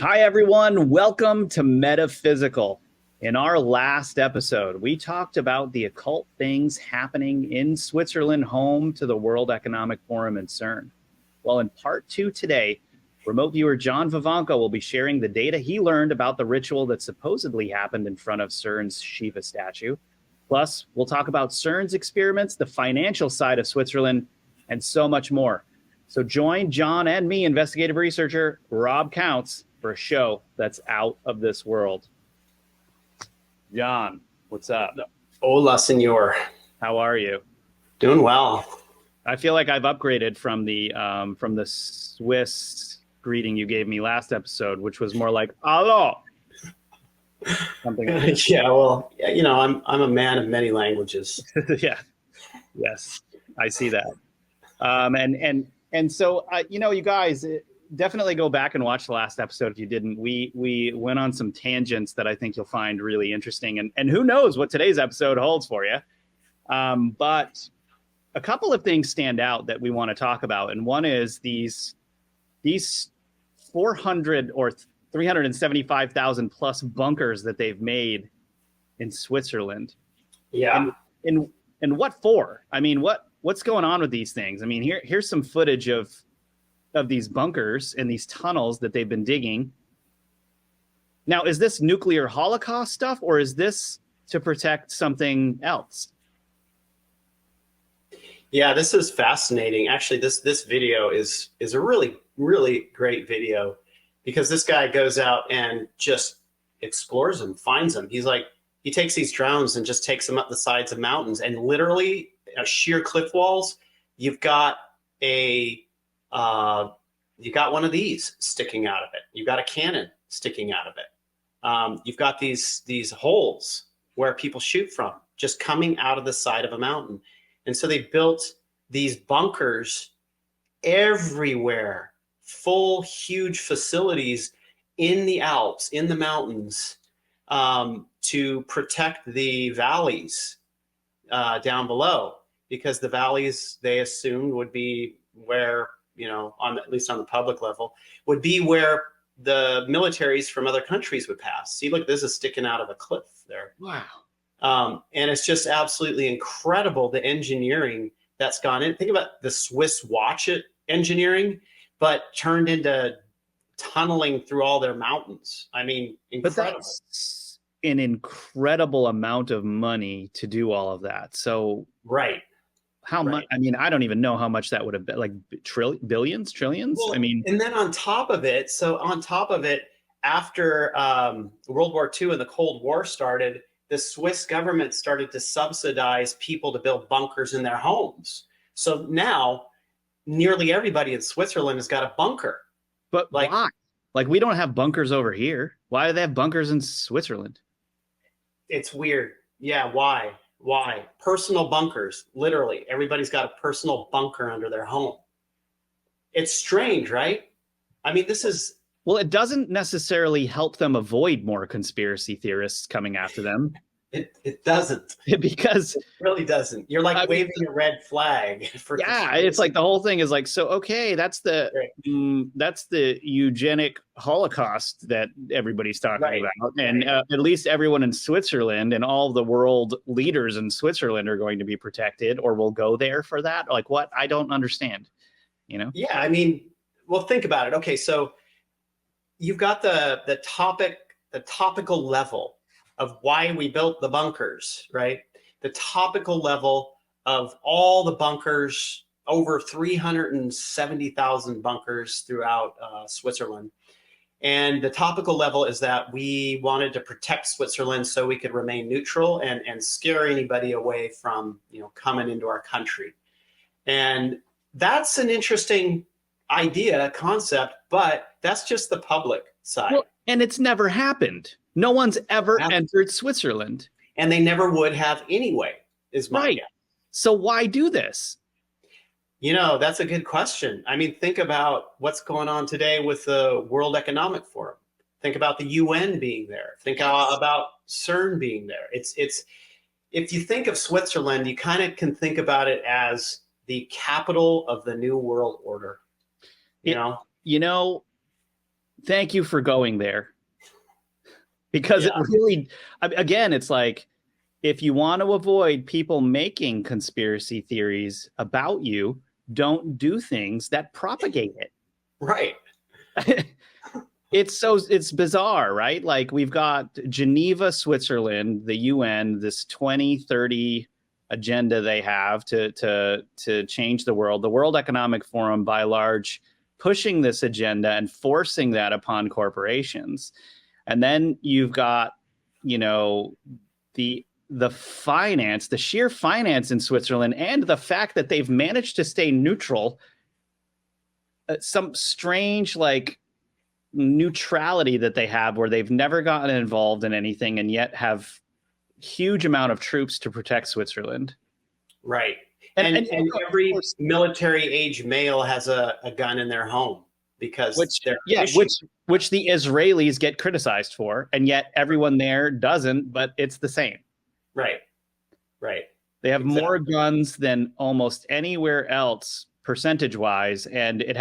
Hi, everyone. Welcome to Metaphysical. In our last episode, we talked about the occult things happening in Switzerland, home to the World Economic Forum and CERN. Well, in part two today, remote viewer John Vivanco will be sharing the data he learned about the ritual that supposedly happened in front of CERN's Shiva statue. Plus, we'll talk about CERN's experiments, the financial side of Switzerland, and so much more. So join John and me, investigative researcher Rob Counts, for a show that's out of this world. John, what's up? Hola, senor. How are you? Doing well. I feel like I've upgraded from the Swiss greeting you gave me last episode, which was more like "Allo," something like that. Yeah, well, you know, I'm a man of many languages. Yeah, yes, I see that. And so you know, you guys definitely go back and watch the last episode if you didn't. We went on some tangents that I think you'll find really interesting, and who knows what today's episode holds for you. But a couple of things stand out that we want to talk about, and one is these 400 or 375,000 plus bunkers that they've made in Switzerland. Yeah. And what for? I mean, what's going on with these things? I mean, here's some footage of these bunkers and these tunnels that they've been digging. Now, is this nuclear holocaust stuff, or is this to protect something else? Yeah, this is fascinating. Actually, this video is a really, really great video because this guy goes out and just explores them, finds them. He takes these drones and just takes them up the sides of mountains, and literally sheer cliff walls. You've got one of these sticking out of it. You've got a cannon sticking out of it. You've got these holes where people shoot from, just coming out of the side of a mountain. And so they built these bunkers everywhere, full, huge facilities in the Alps, in the mountains, to protect the valleys down below, because the valleys, they assumed, would be where, you know, at least on the public level, would be where the militaries from other countries would pass. See, look, this is sticking out of a cliff there. Wow. And it's just absolutely incredible, the engineering that's gone in. Think about the Swiss watch it engineering, but turned into tunneling through all their mountains. I mean, incredible. But that's an incredible amount of money to do all of that. So right. How much? I mean, I don't even know how much that would have been, like billions, trillions. Well, I mean, and then on top of it, after World War II and the Cold War started, the Swiss government started to subsidize people to build bunkers in their homes. So now nearly everybody in Switzerland has got a bunker. But why? Like, we don't have bunkers over here. Why do they have bunkers in Switzerland? It's weird. Yeah, why? Why? Personal bunkers. Literally, everybody's got a personal bunker under their home. It's strange, right? I mean, this is... Well, it doesn't necessarily help them avoid more conspiracy theorists coming after them. It doesn't. Because it really doesn't. You're like waving a red flag for conspiracy. It's like the whole thing is like, so okay, that's the eugenic Holocaust that everybody's talking about, and at least everyone in Switzerland and all the world leaders in Switzerland are going to be protected, or will go there for that. Like, what? I don't understand. You know? Yeah, I mean, well, think about it. Okay, so you've got the topical level of why we built the bunkers, right? The topical level of all the bunkers, over 370,000 bunkers throughout Switzerland. And the topical level is that we wanted to protect Switzerland so we could remain neutral and scare anybody away from, you know, coming into our country. And that's an interesting idea, concept, but that's just the public side. Well, and it's never happened. No one's ever entered Switzerland. And they never would have anyway, is my guess. So why do this? You know, that's a good question. I mean, think about what's going on today with the World Economic Forum. Think about the UN being there. Think about CERN being there. It's if you think of Switzerland, you kind of can think about it as the capital of the New World Order. You know, Thank you for going there. Because it really, again, it's like, if you want to avoid people making conspiracy theories about you, don't do things that propagate it. Right. It's bizarre, right? Like, we've got Geneva, Switzerland, the UN, this 2030 agenda they have to change the world. The World Economic Forum, by large, pushing this agenda and forcing that upon corporations. And then you've got, you know, the finance, the sheer finance in Switzerland, and the fact that they've managed to stay neutral. Some strange, like, neutrality that they have, where they've never gotten involved in anything and yet have huge amount of troops to protect Switzerland. Right. And every military age male has a gun in their home, because which the Israelis get criticized for, and yet everyone there doesn't, but it's the same. Right. They have more guns than almost anywhere else, percentage wise, and it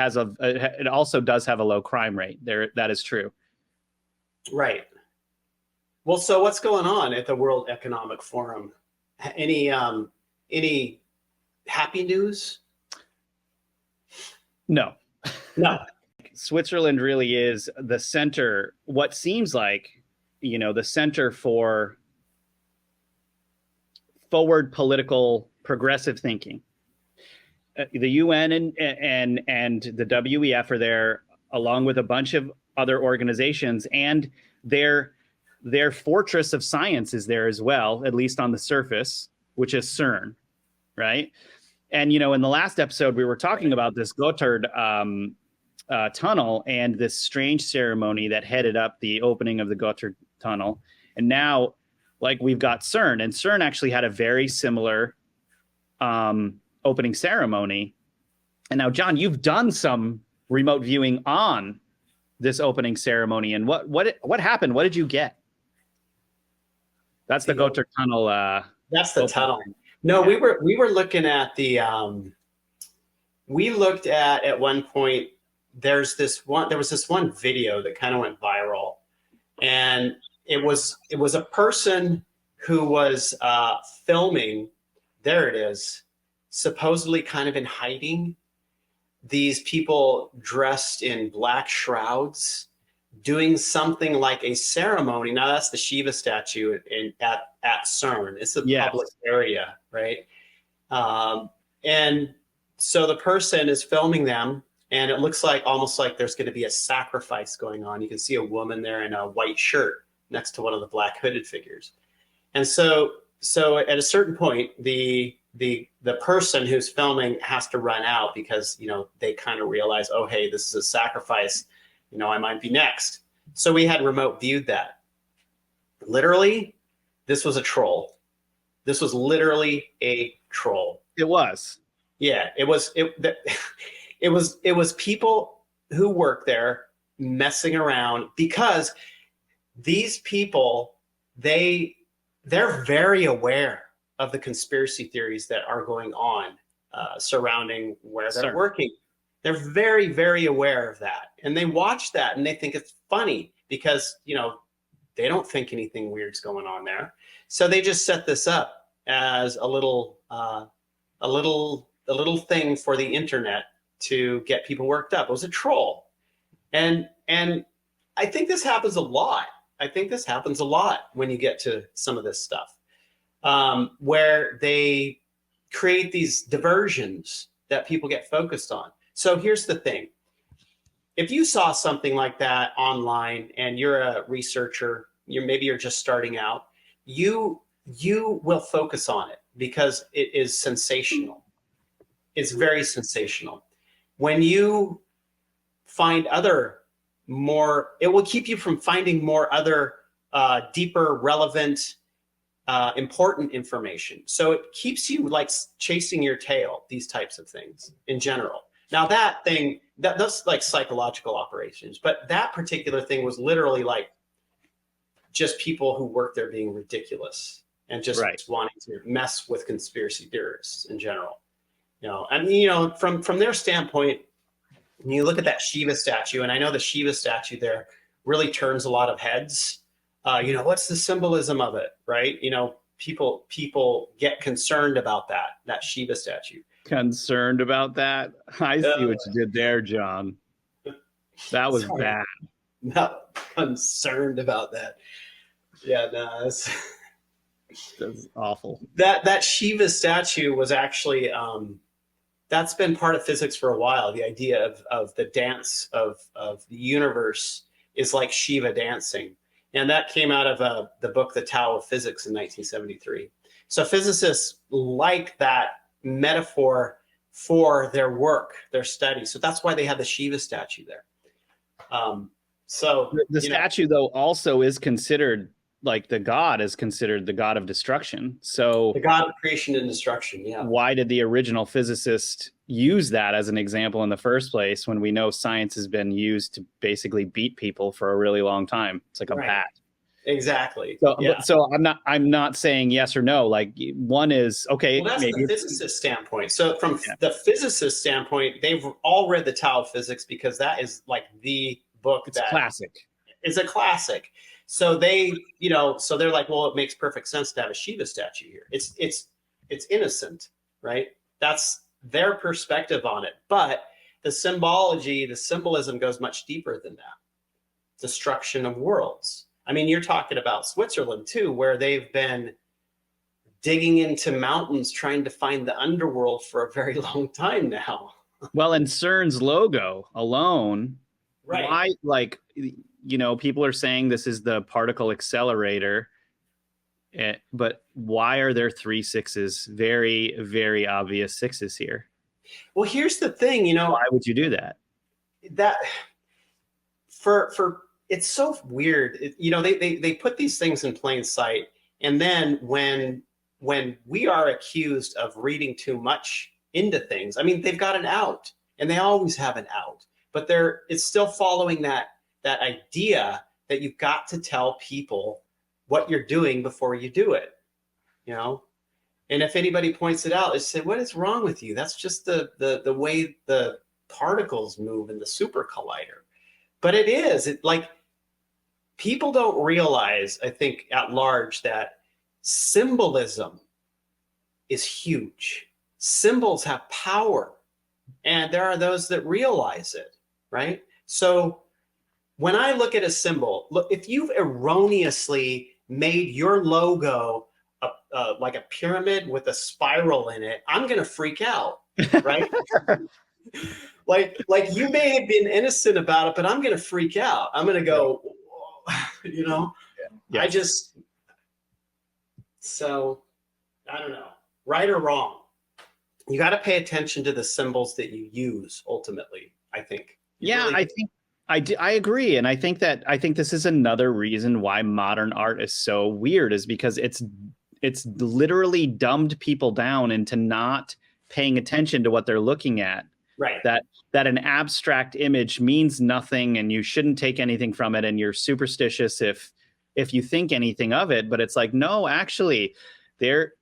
also does have a low crime rate there. That is true. Right. Well, so what's going on at the World Economic Forum? Any happy news? No. Switzerland really is the center, what seems like, the center for forward political progressive thinking. The UN and the WEF are there, along with a bunch of other organizations, and their fortress of science is there as well, at least on the surface, which is CERN, right? And in the last episode, we were talking about this Gotthard tunnel and this strange ceremony that headed up the opening of the Gotthard tunnel. And now, like, we've got CERN, and CERN actually had a very similar opening ceremony. And now, John, you've done some remote viewing on this opening ceremony, and what happened? What did you get? That's the Gotthard tunnel. That's the tunnel. No, we were looking at the. We looked at one point. There was this one video that kind of went viral, and it was a person who was filming. There it is, supposedly kind of in hiding. These people dressed in black shrouds, doing something like a ceremony. Now, that's the Shiva statue at CERN. It's a public area, right? And so the person is filming them, and it looks like almost like there's going to be a sacrifice going on. You can see a woman there in a white shirt next to one of the black hooded figures. And so at a certain point, the person who's filming has to run out, because they kind of realize, oh, hey, this is a sacrifice. I might be next. So we had remote viewed that. Literally, this was a troll. This was literally a troll. It was. Yeah, it was. It was people who work there messing around, because these people, they're very aware of the conspiracy theories that are going on surrounding where they're working. They're very, very aware of that. And they watch that and they think it's funny, because, they don't think anything weird's going on there. So they just set this up as a little thing for the internet to get people worked up. It was a troll. And I think this happens a lot. When you get to some of this stuff, where they create these diversions that people get focused on. So here's the thing. If you saw something like that online and you're a researcher, maybe you're just starting out, you will focus on it because it is sensational. It's very sensational. When you find it will keep you from finding more other deeper, relevant, important information. So it keeps you like chasing your tail, these types of things in general. Now that's like psychological operations, but that particular thing was literally like just people who work there being ridiculous and just wanting to mess with conspiracy theorists in general. And from their standpoint, when you look at that Shiva statue, and I know the Shiva statue there really turns a lot of heads. What's the symbolism of it, right? People get concerned about that Shiva statue. Concerned about that? I see what you did there, John. That was Sorry. bad. Not concerned about that. Yeah, no, That's awful. That Shiva statue was actually that's been part of physics for a while. The idea of the dance of the universe is like Shiva dancing. And that came out of the book, The Tao of Physics in 1973. So physicists like that metaphor for their work, their study. So that's why they have the Shiva statue there. The statue, though, also is considered, like, the god is considered the god of destruction. So the god of creation and destruction, yeah. Why did the original physicist use that as an example in the first place when we know science has been used to basically beat people for a really long time? It's like a bat. Exactly. So I'm not saying yes or no. Like, one is okay. Well, that's maybe the physicist standpoint. So from the physicist standpoint, they've all read the Tao of Physics because that is like the book classic. It's a classic. So they're like, well, it makes perfect sense to have a Shiva statue here. It's innocent, right? That's their perspective on it. But the symbology, the symbolism goes much deeper than that. Destruction of worlds. I mean, you're talking about Switzerland too, where they've been digging into mountains trying to find the underworld for a very long time now. Well, and CERN's logo alone, right? Why, like, people are saying this is the particle accelerator, but why are there 3 6s? Very, very obvious 6s here. Well, here's the thing, why would you do that? That for it's so weird. They put these things in plain sight, and then when we are accused of reading too much into things, I mean, they've got an out, and they always have an out, but it's still following that idea that you've got to tell people what you're doing before you do it, And if anybody points it out, they say, "What is wrong with you? That's just the way the particles move in the super collider." But it is. People don't realize, I think, at large, that symbolism is huge. Symbols have power, and there are those that realize it, right? So when I look at a symbol, look, if you've erroneously made your logo like a pyramid with a spiral in it, I'm going to freak out, right? like you may have been innocent about it, but I'm going to freak out. I'm going to go, Yeah. So I don't know, right or wrong. You got to pay attention to the symbols that you use ultimately, I think. I agree. And I think this is another reason why modern art is so weird, is because it's literally dumbed people down into not paying attention to what they're looking at. Right. That an abstract image means nothing and you shouldn't take anything from it, and you're superstitious if you think anything of it. But it's like, no, actually, there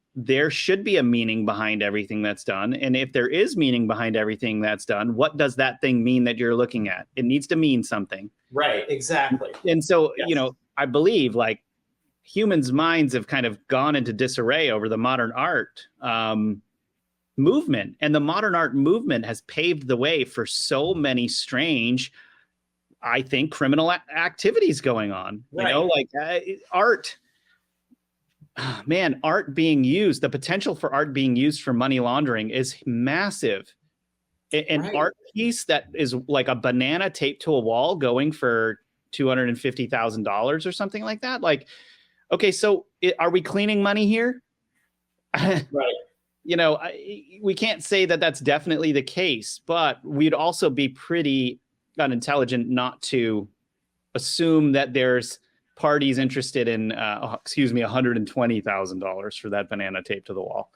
should be a meaning behind everything that's done. And if there is meaning behind everything that's done, what does that thing mean that you're looking at? It needs to mean something. Right, exactly. And so, yes. I believe, like, humans' minds have kind of gone into disarray over the modern art movement. And the modern art movement has paved the way for so many strange, I think, criminal activities going on. Right. Art. Man, art being used, the potential for art being used for money laundering is massive. An art piece that is like a banana taped to a wall going for $250,000 or something like that. Like, okay, so are we cleaning money here? Right. We can't say that that's definitely the case, but we'd also be pretty unintelligent not to assume that there's parties interested in, $120,000 for that banana taped to the wall.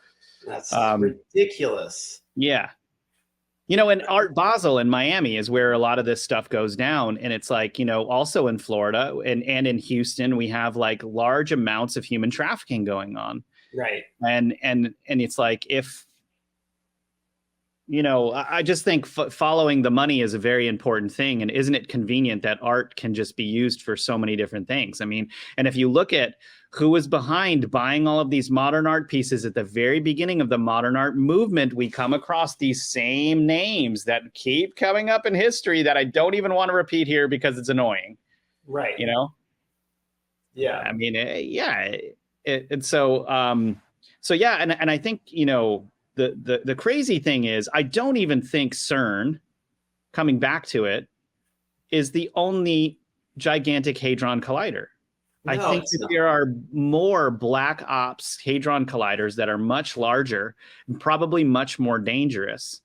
That's ridiculous. Yeah. And Art Basel in Miami is where a lot of this stuff goes down. And it's like, also in Florida and in Houston, we have like large amounts of human trafficking going on. Right. And it's like, if I just think following the money is a very important thing. And isn't it convenient that art can just be used for so many different things? I mean, and if you look at who was behind buying all of these modern art pieces at the very beginning of the modern art movement, we come across these same names that keep coming up in history that I don't even want to repeat here because it's annoying. Right. Yeah. I mean, yeah. And so yeah. And I think, the crazy thing is, I don't even think CERN, coming back to it, is the only gigantic hadron collider. I think that there are more black ops hadron colliders that are much larger and probably much more dangerous.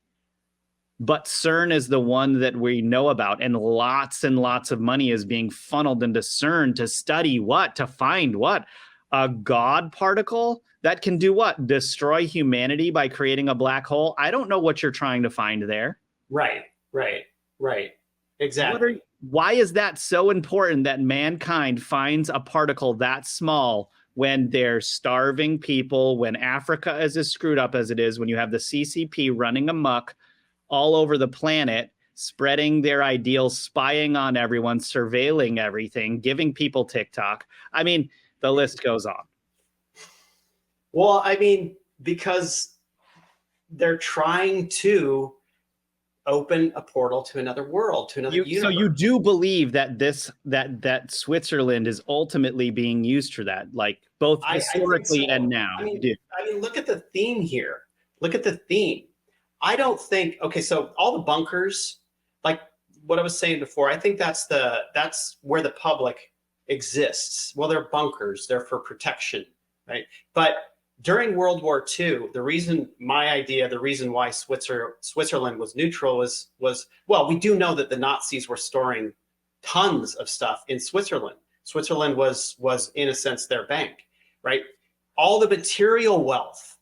But CERN is the one that we know about, and lots of money is being funneled into CERN to study what? To find what? A God particle that can do what? Destroy humanity by creating a black hole? I don't know what you're trying to find there. Right. Exactly. Why is that so important that mankind finds a particle that small when they're starving people, when Africa is as screwed up as it is, when you have the CCP running amok all over the planet, spreading their ideals, spying on everyone, surveilling everything, giving people TikTok? I mean, the list goes on. Well, I mean, because they're trying to open a portal to another world, to another universe. So you do believe that that Switzerland is ultimately being used for that, like both historically and now? I mean, look at the theme here. Look at the theme. I don't think, okay, so all the bunkers, like what I was saying before, I think that's where the public exists. Well, they're bunkers, they're for protection, right? But during World War II, the reason why Switzerland was neutral was, well, we do know that the Nazis were storing tons of stuff in Switzerland. Switzerland was in a sense their bank, right? All the material wealth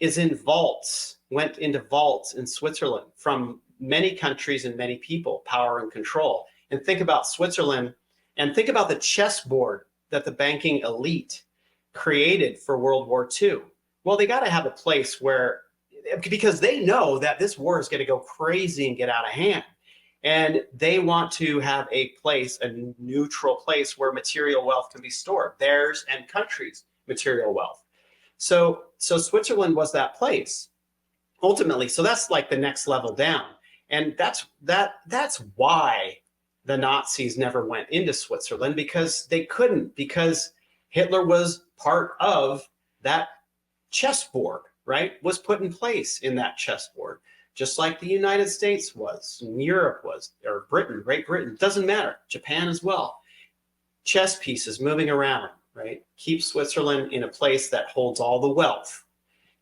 is in vaults, went into vaults in Switzerland from many countries and many people, power and control. And think about Switzerland, and think about the chessboard that the banking elite created for World War II. Well, they got to have a place where, because they know that this war is going to go crazy and get out of hand. And they want to have a place, a neutral place where material wealth can be stored, theirs and countries' material wealth. So Switzerland was that place ultimately. So that's like the next level down. And that's why the Nazis never went into Switzerland, because they couldn't, because Hitler was part of that chessboard, right? Was put in place in that chessboard, just like the United States was, and Europe was, or Britain, Great Britain, doesn't matter, Japan as well. Chess pieces moving around, right? Keep Switzerland in a place that holds all the wealth.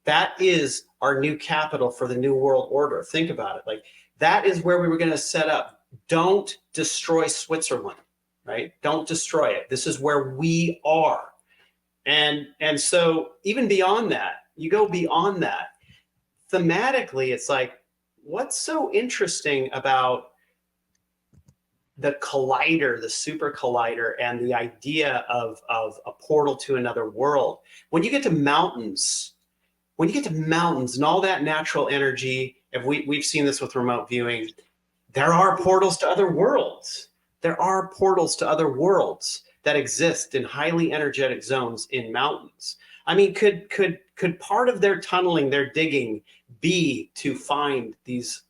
That is our new capital for the New World Order. Think about it. Like, that is where we were going to set up. Don't destroy Switzerland, right? Don't destroy it. This is where we are. And so even beyond that, you go beyond that, thematically, it's like, what's so interesting about the collider, the super collider, and the idea of a portal to another world? When you get to mountains, and all that natural energy, if we've seen this with remote viewing, there are portals to other worlds. There are portals to other worlds that exist in highly energetic zones in mountains. I mean, could part of their tunneling, their digging, be to find these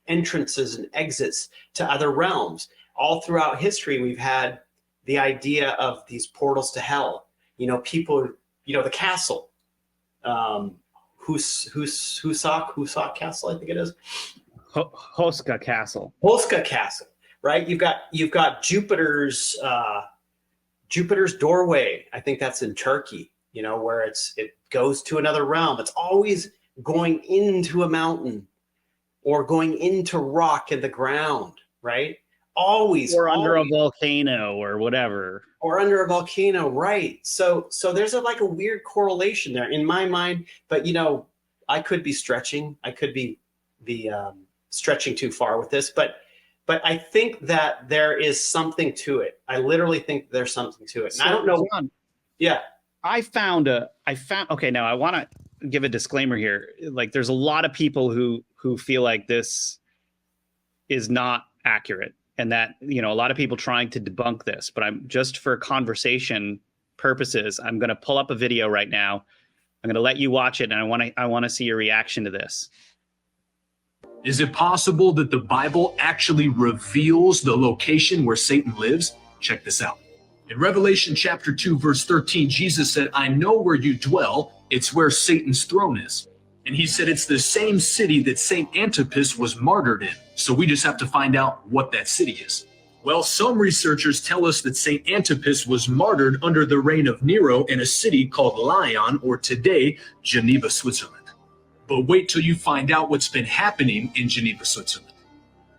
entrances and exits to other realms? All throughout history, we've had the idea of these portals to hell. People, the castle, Husak Castle, I think it is. Hoska Castle. Hoska Castle, right? You've got Jupiter's doorway. I think that's in Turkey. Where it goes to another realm. It's always going into a mountain or going into rock in the ground, right? Always. Or under a volcano or whatever. Or under a volcano, right? So there's a weird correlation there in my mind. But I could be stretching. I could be stretching too far with this. But I think that there is something to it. I literally think there's something to it. And I don't know. Yeah. Okay, now I want to give a disclaimer here. Like, there's a lot of people who who feel like this is not accurate, and that, you know, a lot of people trying to debunk this, but I'm just for conversation purposes, I'm going to pull up a video right now. I'm going to let you watch it, and I want to see your reaction to this. Is it possible that the Bible actually reveals the location where Satan lives? Check this out. In Revelation chapter 2, verse 13, Jesus said, I know where you dwell. It's where Satan's throne is. And he said it's the same city that Saint Antipas was martyred in. So we just have to find out what that city is. Well, some researchers tell us that Saint Antipas was martyred under the reign of Nero in a city called Lyon, or today, Geneva, Switzerland. But wait till you find out what's been happening in Geneva, Switzerland.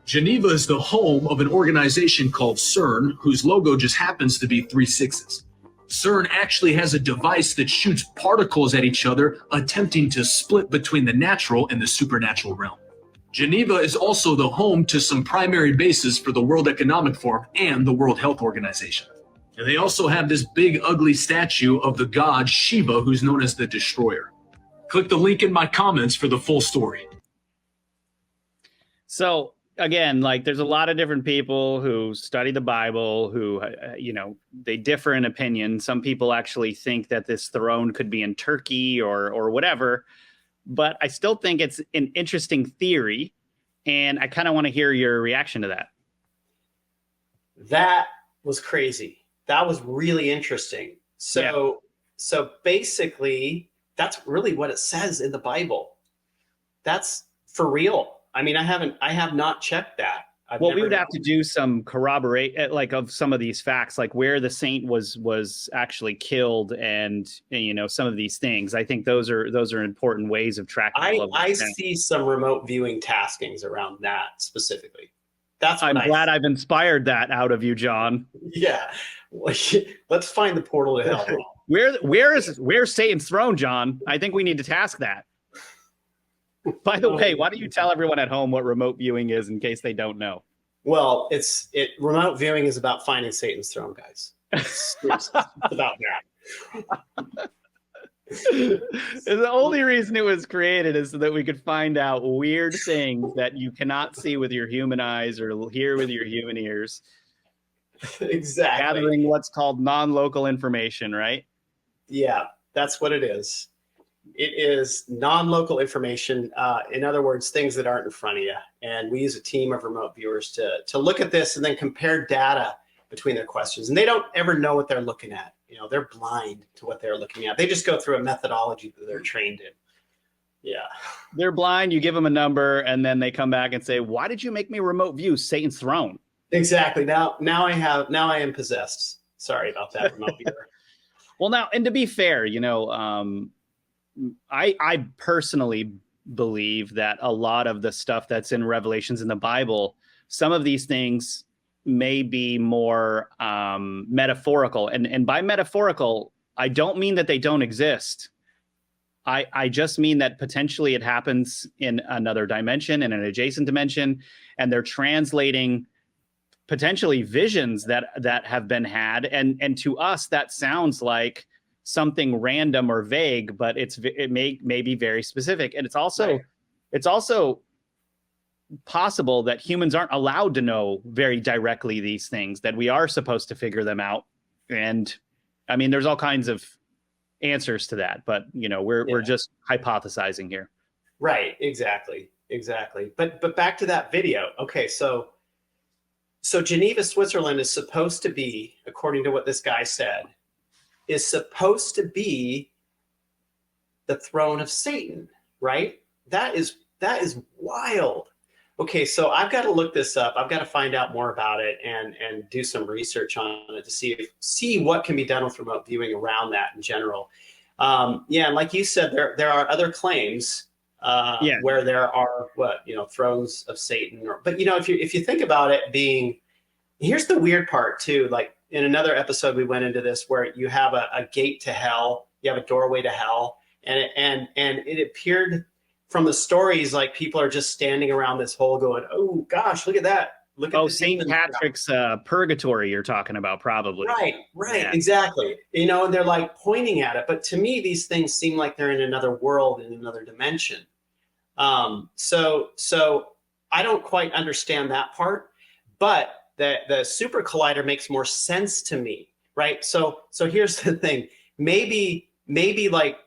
Geneva is the home of an organization called CERN, whose logo just happens to be 3 6s. CERN actually has a device that shoots particles at each other, attempting to split between the natural and the supernatural realm. Geneva is also the home to some primary bases for the World Economic Forum and the World Health Organization. And they also have this big, ugly statue of the god Shiva, who's known as the Destroyer. Click the link in my comments for the full story. So again, like, there's a lot of different people who study the Bible who, you know, they differ in opinion. Some people actually think that this throne could be in Turkey or whatever. But I still think it's an interesting theory, and I kind of want to hear your reaction to that. That was crazy. That was really interesting. So basically, that's really what it says in the Bible. That's for real. I mean, I have not checked that. Well, we would have to do some corroborate, like, of some of these facts, like where the saint was actually killed, and you know, some of these things. I think those are important ways of tracking. I see some remote viewing taskings around that specifically. That's what I'm glad I've inspired that out of you, John. Yeah, let's find the portal to hell. Where's Satan's throne, John? I think we need to task that. By the way, why don't you tell everyone at home what remote viewing is, in case they don't know? Well, remote viewing is about finding Satan's throne, guys. It's about that. The only reason it was created is so that we could find out weird things that you cannot see with your human eyes or hear with your human ears. Exactly. Gathering what's called non-local information, right? Yeah, that's what it is. It is non-local information. In other words, things that aren't in front of you. And we use a team of remote viewers to look at this and then compare data between their questions. And they don't ever know what they're looking at. You know, they're blind to what they're looking at. They just go through a methodology that they're trained in. Yeah. They're blind. You give them a number, and then they come back and say, why did you make me remote view Satan's throne? Exactly. Now I am possessed. Sorry about that, remote viewer. Well, now, and to be fair, you know, I personally believe that a lot of the stuff that's in Revelations in the Bible, some of these things may be more metaphorical. And by metaphorical, I don't mean that they don't exist. I just mean that potentially it happens in another dimension, in an adjacent dimension, and they're translating potentially visions that have been had. And to us, that sounds like something random or vague, but it may be very specific. And it's also possible that humans aren't allowed to know very directly these things, that we are supposed to figure them out. And I mean, there's all kinds of answers to that, but you know, we're just hypothesizing here. Right. Exactly. But back to that video. Okay. So Geneva, Switzerland is supposed to be, according to what this guy said, is supposed to be the throne of Satan, right? That is wild. Okay, so I've got to look this up. I've got to find out more about it and do some research on it to see what can be done with remote viewing around that in general. Yeah, and like you said, there are other claims where there are thrones of Satan. But you know, if you think about it being, here's the weird part too. Like in another episode, we went into this where you have a gate to hell, you have a doorway to hell, and it appeared from the stories like people are just standing around this hole going, oh gosh, look at that. Look at St. Patrick's purgatory you're talking about, probably. Right, yeah. Exactly. You know, and they're like pointing at it. But to me, these things seem like they're in another world, in another dimension. So I don't quite understand that part, but the super collider makes more sense to me, right? So here's the thing. Maybe like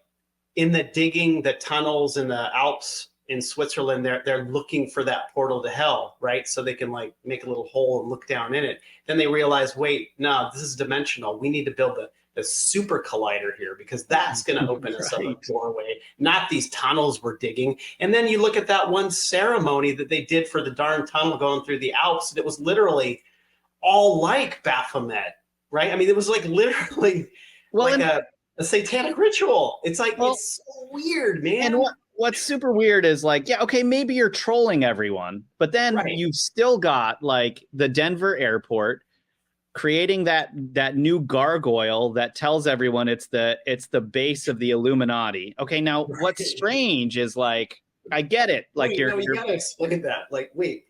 in the digging the tunnels in the Alps in Switzerland, they're looking for that portal to hell, right? So they can like make a little hole and look down in it. Then they realize, wait, no, this is dimensional. We need to build the super collider here because that's going to open us up a doorway, not these tunnels we're digging. And then you look at that one ceremony that they did for the darn tunnel going through the Alps, and it was literally all like Baphomet, right? I mean, it was like literally a satanic ritual. It's like, it's so weird, man. And what's super weird is like, yeah, okay, maybe you're trolling everyone, but then you've still got like the Denver airport creating that new gargoyle that tells everyone it's the base of the Illuminati. Okay, now what's strange is like, I get it. Like you gotta explain that. Like, wait,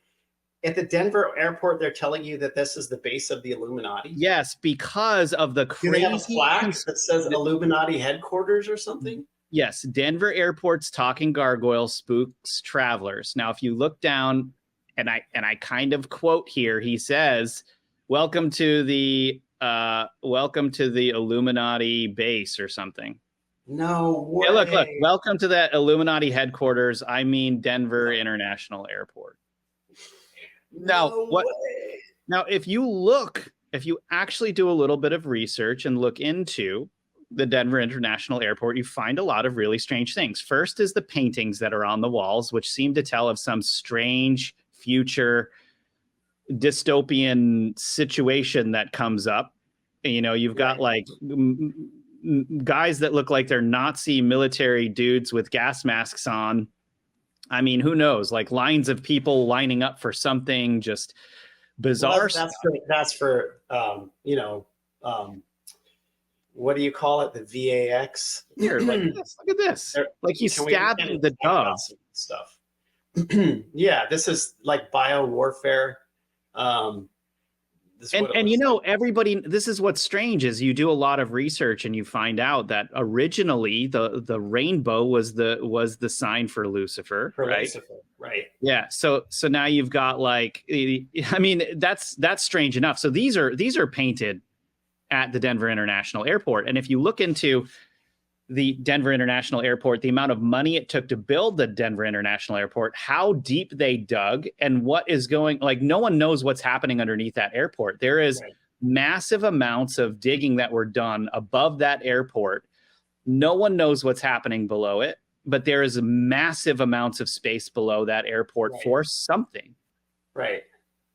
at the Denver airport, they're telling you that this is the base of the Illuminati? Yes, because of the crazy... Do they have a plaque that says Illuminati headquarters or something? Yes, Denver airport's talking gargoyle spooks travelers. Now, if you look down, and I kind of quote here, he says, welcome to the Illuminati base or something. No way. Yeah, look, welcome to that Illuminati headquarters. I mean Denver International Airport. Now, if you actually do a little bit of research and look into the Denver International Airport, you find a lot of really strange things. First is the paintings that are on the walls, which seem to tell of some strange future dystopian situation that comes up. You know, you've got like guys that look like they're Nazi military dudes with gas masks on. I mean, who knows? Like lines of people lining up for something just bizarre. Well, that's for what do you call it? The VAX. Here, like this. Look at this. Like he's stabbing the dove. Stuff. Yeah, this is like bio warfare. And you know, everybody, this is what's strange is you do a lot of research and you find out that originally the rainbow was the sign for Lucifer, right? Lucifer, right. Yeah. So now you've got like, I mean, that's strange enough. So these are painted at the Denver International Airport. And if you look into the Denver International Airport, the amount of money it took to build the Denver International Airport, how deep they dug, and what is going, like no one knows what's happening underneath that airport. There is massive amounts of digging that were done above that airport. No one knows what's happening below it, but there is massive amounts of space below that airport for something. Right.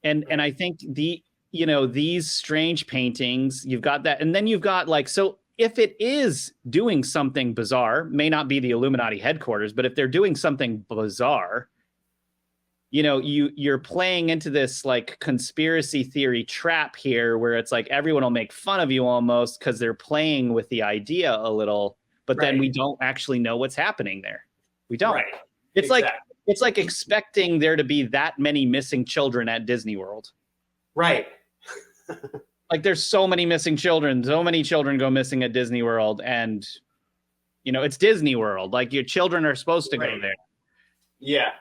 And I think these strange paintings, you've got that, and then you've got like, so if it is doing something bizarre, may not be the Illuminati headquarters, but if they're doing something bizarre, you know, you're playing into this like conspiracy theory trap here where it's like everyone will make fun of you almost because they're playing with the idea a little, but then we don't actually know what's happening there. We don't. Right. It's like expecting there to be that many missing children at Disney World. Right. Like there's so many missing children. So many children go missing at Disney World, and you know it's Disney World. Like your children are supposed to go there. Yeah.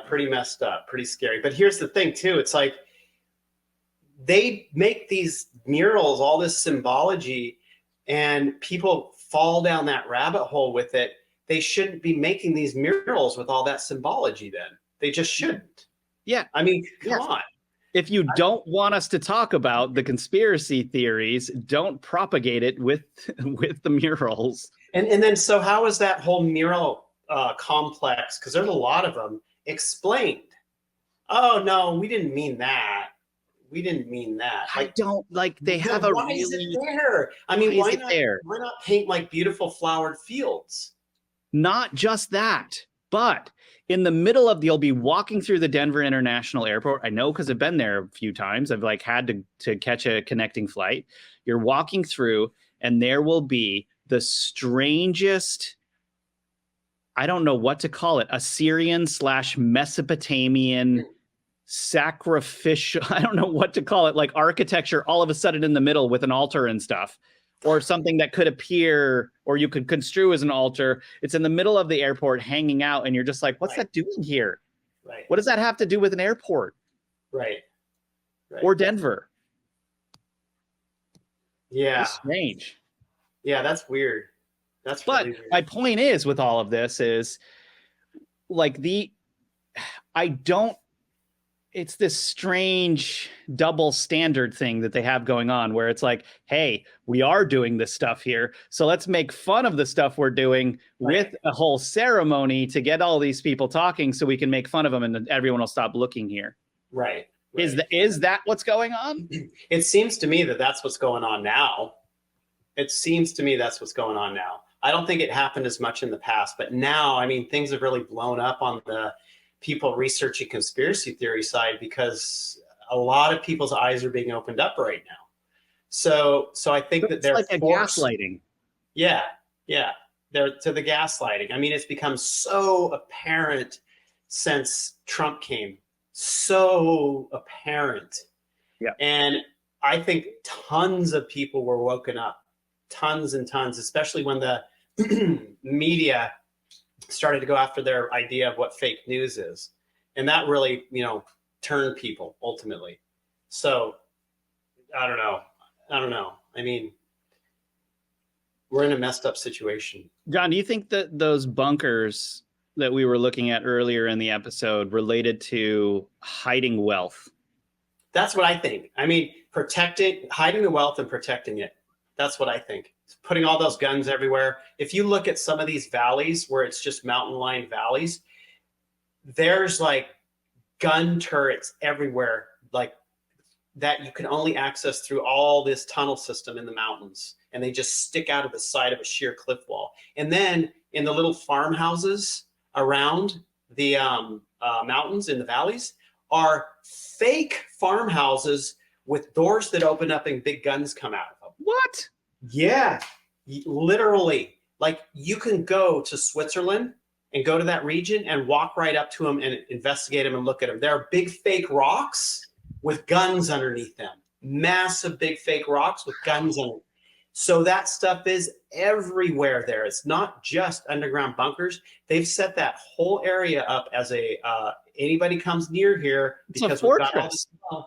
Pretty messed up. Pretty scary. But here's the thing too. It's like they make these murals, all this symbology, and people fall down that rabbit hole with it. They shouldn't be making these murals with all that symbology. Then they just shouldn't. Yeah. I mean, come on. If you don't want us to talk about the conspiracy theories, don't propagate it with the murals. And then, so how is that whole mural complex, because there's a lot of them, explained? Oh, no, we didn't mean that. We didn't mean that. I don't like, they have a why really... is it there? I mean, why not paint like beautiful flowered fields? Not just that, but in the middle of, you'll be walking through the Denver International Airport. I know because I've been there a few times. I've like had to catch a connecting flight. You're walking through and there will be the strangest, I don't know what to call it, Assyrian/Mesopotamian sacrificial, I don't know what to call it, like architecture all of a sudden in the middle with an altar and stuff. or something that could appear or you could construe as an altar. It's in the middle of the airport hanging out, and you're just like, what's that doing here? Right. What does that have to do with an airport? Right. Or Denver? Yeah. It's strange. Yeah, that's weird. That's But really weird. my point is, with all of this is like it's this strange double standard thing that they have going on where it's like, hey, we are doing this stuff here, so let's make fun of the stuff we're doing with a whole ceremony to get all these people talking so we can make fun of them and everyone will stop looking here. Right. Is that what's going on? It seems to me that that's what's going on now. It seems to me that's what's going on now. I don't think it happened as much in the past, but now, I mean, things have really blown up on the people researching conspiracy theory side because a lot of people's eyes are being opened up right now. So I think that they're like a gaslighting. Yeah. They're to the gaslighting. I mean, it's become so apparent since Trump came. So apparent. Yeah. And I think tons of people were woken up. Tons and tons, especially when the media started to go after their idea of what fake news is. And that really, turned people ultimately. So I don't know. I mean, we're in a messed up situation. John, do you think that those bunkers that we were looking at earlier in the episode related to hiding wealth? That's what I think. I mean, hiding the wealth and protecting it. That's what I think. Putting all those guns everywhere. If you look at some of these valleys where it's just mountain-lined valleys, there's like gun turrets everywhere, like that you can only access through all this tunnel system in the mountains. And they just stick out of the side of a sheer cliff wall. And then in the little farmhouses around the mountains in the valleys are fake farmhouses with doors that open up and big guns come out of them. What? Yeah, literally. Like you can go to Switzerland and go to that region and walk right up to them and investigate them and look at them. There are big fake rocks with guns underneath them. Massive big fake rocks with guns on them. So that stuff is everywhere there. It's not just underground bunkers. They've set that whole area up as anybody comes near here because it's a fortress.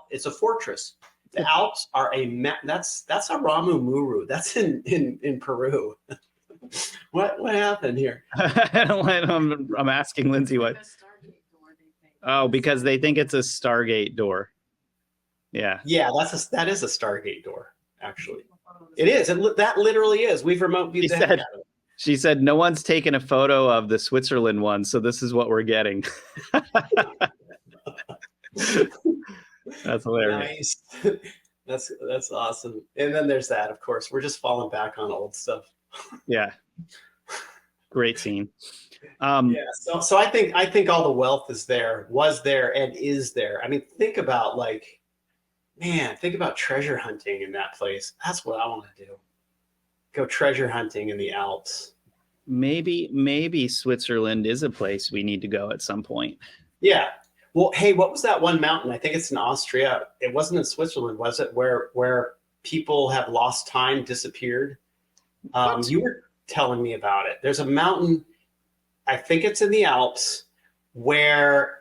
It's a fortress. The Alps are that's a Ramu Muru. That's in Peru. What happened here? I'm asking Lindsay what. Oh, because they think it's a Stargate door. Yeah. Yeah, that is a Stargate door. Actually, it is. That literally is. We've remote viewed the heck out of it. She said no one's taken a photo of the Switzerland one, so this is what we're getting. That's hilarious. Nice. That's awesome. And then there's that, of course. We're just falling back on old stuff. Yeah. Great scene. So I think all the wealth was there, and is there. I mean, think about treasure hunting in that place. That's what I want to do. Go treasure hunting in the Alps. Maybe Switzerland is a place we need to go at some point. Yeah. Well, hey, what was that one mountain? I think it's in Austria. It wasn't in Switzerland, was it? Where people have lost time, disappeared. You were telling me about it. There's a mountain, I think it's in the Alps, where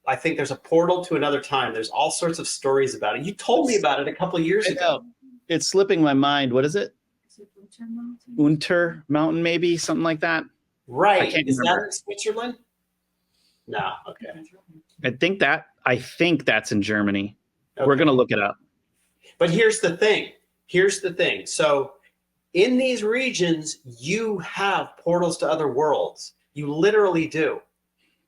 I think there's a portal to another time. There's all sorts of stories about it. You told me about it a couple of years ago. It's slipping my mind. What is it? Is it Unter Mountain? Unter Mountain, maybe something like that. Right. Is that in Switzerland? No. Okay. I think that's in Germany. Okay. We're going to look it up. But here's the thing. So in these regions, you have portals to other worlds. You literally do.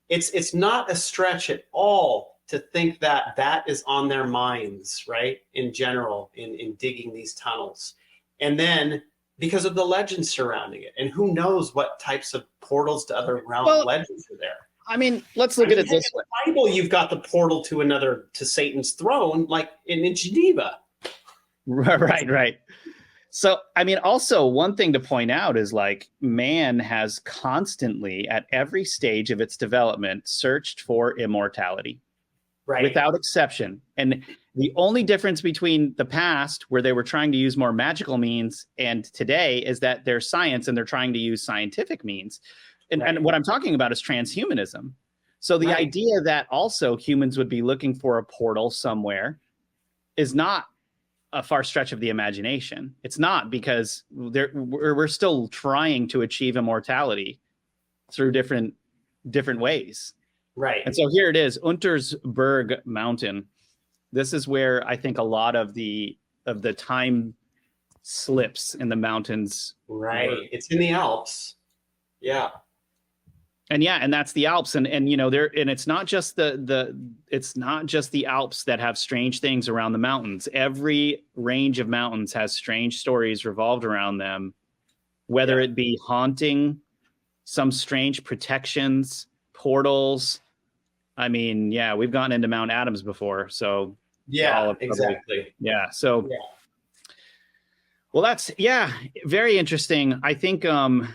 It's not a stretch at all to think that is on their minds, right? In general, in digging these tunnels. And then because of the legends surrounding it. And who knows what types of portals to other realm legends are there. I mean, let's look at it this way. In the Bible, you've got the portal to Satan's throne, like in Geneva. Right. So, I mean, also one thing to point out is like man has constantly at every stage of its development searched for immortality. Right. without exception. And the only difference between the past, where they were trying to use more magical means, and today is that there's science and they're trying to use scientific means. And what I'm talking about is transhumanism. So the idea that also humans would be looking for a portal somewhere is not a far stretch of the imagination. It's not, because we're still trying to achieve immortality through different ways. Right. And so here it is, Untersberg Mountain. This is where I think a lot of the time slips in the mountains. Right. It's in the Alps. Yeah. And that's the Alps, and it's not just the Alps that have strange things around the mountains. Every range of mountains has strange stories revolved around them, whether it be haunting, some strange protections, portals. I mean, we've gotten into Mount Adams before, so exactly. Well, that's very interesting. I think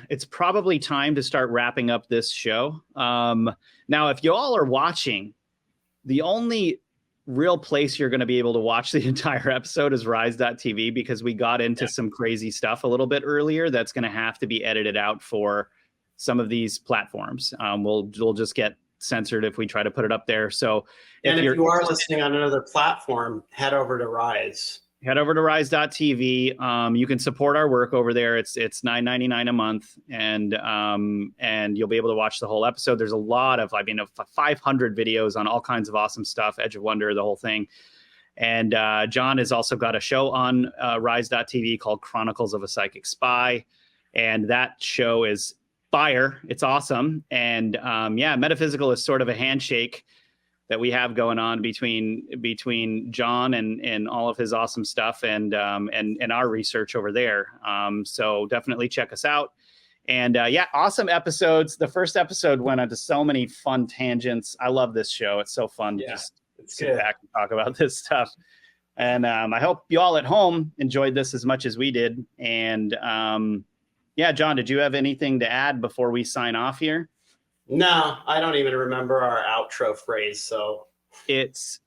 it's probably time to start wrapping up this show. Now, if you all are watching, the only real place you're going to be able to watch the entire episode is rise.tv, because we got into some crazy stuff a little bit earlier that's going to have to be edited out for some of these platforms. We'll just get censored if we try to put it up there. So if you are listening on another platform, head over to Rise. Head over to rise.tv. You can support our work over there. It's $9.99 a month, and you'll be able to watch the whole episode. There's a lot of 500 videos on all kinds of awesome stuff, Edge of Wonder, the whole thing. And John has also got a show on rise.tv called Chronicles of a Psychic Spy, and that show is fire. It's awesome. And Metaphysical is sort of a handshake that we have going on between John and all of his awesome stuff and our research over there. So definitely check us out. And awesome episodes. The first episode went into so many fun tangents. I love this show. It's so fun to just sit back and talk about this stuff. And I hope you all at home enjoyed this as much as we did. And John, did you have anything to add before we sign off here? No, I don't even remember our outro phrase. So it's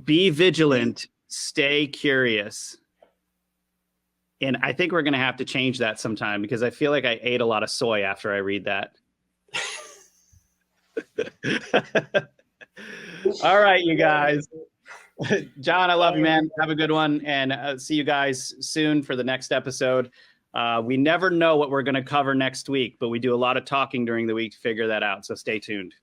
be vigilant, stay curious. And I think we're going to have to change that sometime, because I feel like I ate a lot of soy after I read that. All right, you guys. John, I love you, man. Have a good one. And see you guys soon for the next episode. We never know what we're going to cover next week, but we do a lot of talking during the week to figure that out. So stay tuned.